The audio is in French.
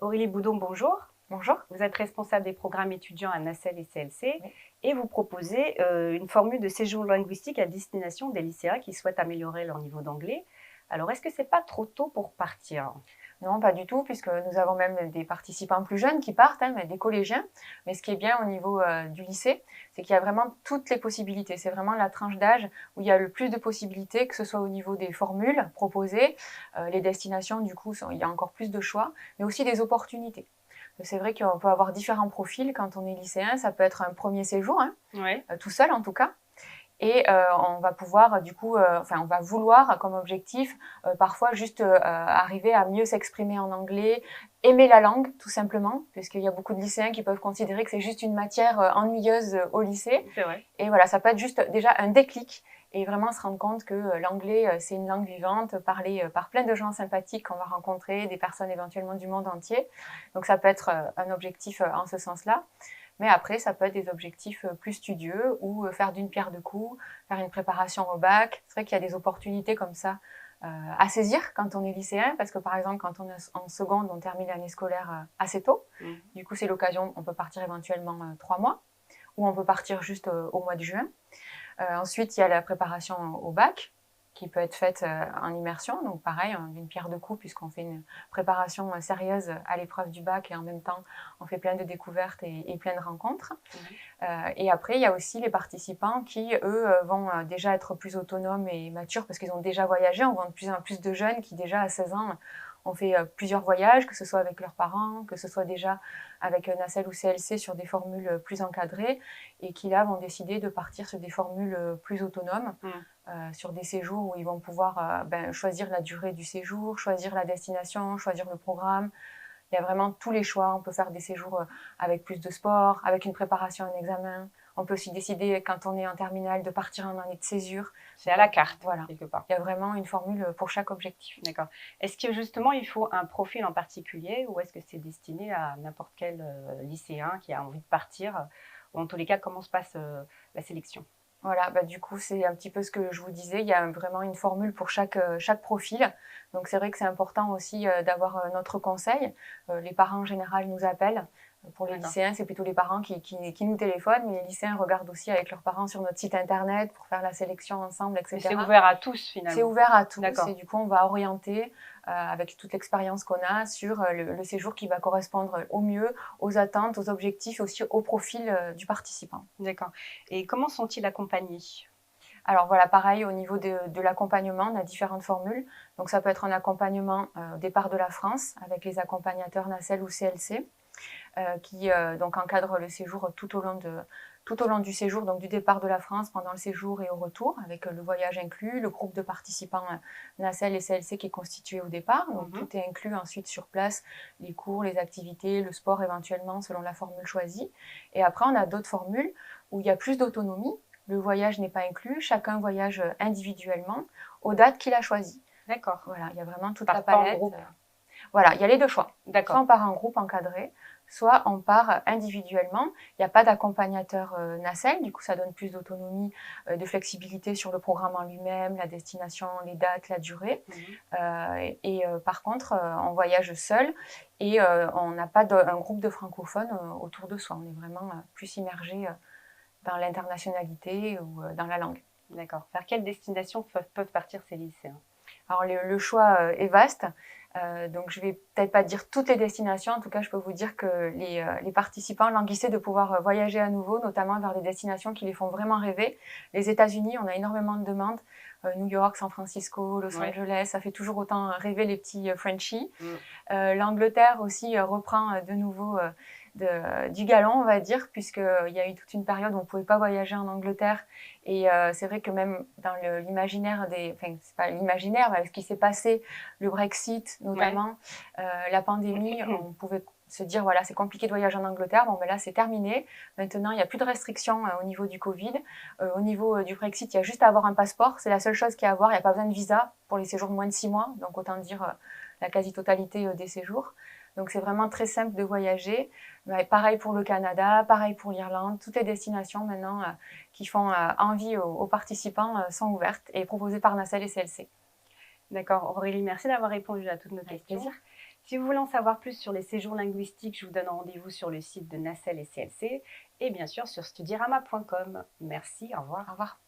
Aurélie Boudon, bonjour. Bonjour. Vous êtes responsable des programmes étudiants à Nacelle et CLC Oui. et vous proposez une formule de séjour linguistique à destination des lycéens qui souhaitent améliorer leur niveau d'anglais. Alors, est-ce que c'est pas trop tôt pour partir? Non, pas du tout, puisque nous avons même des participants plus jeunes qui partent, mais des collégiens. Mais ce qui est bien au niveau du lycée, c'est qu'il y a vraiment toutes les possibilités. C'est vraiment la tranche d'âge où il y a le plus de possibilités, que ce soit au niveau des formules proposées, les destinations, du coup, il y a encore plus de choix, mais aussi des opportunités. C'est vrai qu'on peut avoir différents profils quand on est lycéen. Ça peut être un premier séjour, Ouais. tout seul en tout cas. Et on va pouvoir du coup, on va vouloir comme objectif parfois juste arriver à mieux s'exprimer en anglais, aimer la langue tout simplement, puisqu'il y a beaucoup de lycéens qui peuvent considérer que c'est juste une matière ennuyeuse au lycée. C'est vrai. Et voilà, ça peut être juste déjà un déclic et vraiment se rendre compte que l'anglais, c'est une langue vivante, parlée par plein de gens sympathiques qu'on va rencontrer, des personnes éventuellement du monde entier. Donc ça peut être un objectif en ce sens-là. Mais après, ça peut être des objectifs plus studieux ou faire d'une pierre deux coups, faire une préparation au bac. C'est vrai qu'il y a des opportunités comme ça à saisir quand on est lycéen, parce que par exemple, quand on est en seconde, on termine l'année scolaire assez tôt. Du coup, c'est l'occasion, on peut partir éventuellement 3 mois, ou on peut partir juste au mois de juin. Ensuite, il y a la préparation au bac, qui peut être faite en immersion. Donc pareil, d'une pierre deux coups, puisqu'on fait une préparation sérieuse à l'épreuve du bac et en même temps, on fait plein de découvertes et plein de rencontres. Et après, il y a aussi les participants qui, eux, vont déjà être plus autonomes et matures parce qu'ils ont déjà voyagé. On voit de plus en plus de jeunes qui, déjà à 16 ans, ont fait plusieurs voyages, que ce soit avec leurs parents, que ce soit déjà avec Nacelle ou CLC sur des formules plus encadrées, et qui là vont décider de partir sur des formules plus autonomes, sur des séjours où ils vont pouvoir choisir la durée du séjour, choisir la destination, choisir le programme. Il y a vraiment tous les choix. On peut faire des séjours avec plus de sport, avec une préparation à un examen. On peut aussi décider, quand on est en terminale, de partir en année de césure. C'est à la carte, voilà, quelque part. Il y a vraiment une formule pour chaque objectif. D'accord. Est-ce que justement, il faut un profil en particulier ou est-ce que c'est destiné à n'importe quel lycéen qui a envie de partir? Ou en tous les cas, comment se passe la sélection? Voilà, du coup, c'est un petit peu ce que je vous disais. Il y a vraiment une formule pour chaque profil. Donc, c'est vrai que c'est important aussi d'avoir notre conseil. Les parents, en général, nous appellent. Pour les lycéens, c'est plutôt les parents qui nous téléphonent, mais les lycéens regardent aussi avec leurs parents sur notre site internet pour faire la sélection ensemble, etc. Mais c'est ouvert à tous, finalement. C'est ouvert à tous, et du coup, on va orienter avec toute l'expérience qu'on a sur le séjour qui va correspondre au mieux aux attentes, aux objectifs, aussi au profil du participant. D'accord. Et comment sont-ils accompagnés? Alors voilà, pareil, au niveau de l'accompagnement, on a différentes formules. Donc ça peut être un accompagnement au départ de la France, avec les accompagnateurs Nacelle ou CLC, qui donc encadrent le séjour tout au long du séjour, donc du départ de la France, pendant le séjour et au retour, avec le voyage inclus, le groupe de participants Nacelle et CLC qui est constitué au départ. Donc tout est inclus ensuite sur place, les cours, les activités, le sport éventuellement, selon la formule choisie. Et après, on a d'autres formules où il y a plus d'autonomie. Le voyage n'est pas inclus, chacun voyage individuellement aux dates qu'il a choisies. D'accord. Voilà, il y a vraiment toute la palette. Voilà, il y a les deux choix. Soit on part en groupe encadré, soit on part individuellement. Il n'y a pas d'accompagnateur Nacelle, du coup ça donne plus d'autonomie, de flexibilité sur le programme en lui-même, la destination, les dates, la durée. Par contre, on voyage seul et on n'a pas un groupe de francophones autour de soi. On est vraiment plus immergé dans l'internationalité ou dans la langue. D'accord. Vers quelle destination peuvent partir ces lycéens? Alors le choix est vaste, donc je ne vais peut-être pas dire toutes les destinations. En tout cas, je peux vous dire que les participants languissaient de pouvoir voyager à nouveau, notamment vers des destinations qui les font vraiment rêver. Les États-Unis, on a énormément de demandes. New York, San Francisco, Los Angeles, ça fait toujours autant rêver les petits Frenchies. L'Angleterre aussi reprend de nouveau du galon, on va dire, puisqu'il y a eu toute une période où on ne pouvait pas voyager en Angleterre. Et c'est vrai que même dans l'imaginaire c'est pas l'imaginaire, mais ce qui s'est passé, le Brexit notamment, la pandémie, on pouvait se dire, voilà, c'est compliqué de voyager en Angleterre. Bon, là, c'est terminé. Maintenant, il n'y a plus de restrictions au niveau du Covid. Au niveau du Brexit, il y a juste à avoir un passeport. C'est la seule chose qu'il y a à avoir. Il n'y a pas besoin de visa pour les séjours de moins de 6 mois. Donc, autant dire la quasi-totalité des séjours. Donc, c'est vraiment très simple de voyager. Pareil pour le Canada, pareil pour l'Irlande. Toutes les destinations maintenant qui font envie aux participants sont ouvertes et proposées par Nacelle et CLC. D'accord. Aurélie, merci d'avoir répondu à toutes nos Avec questions. plaisir. Si vous voulez en savoir plus sur les séjours linguistiques, je vous donne rendez-vous sur le site de Nacelle et CLC et bien sûr sur studirama.com. Merci, au revoir. Au revoir.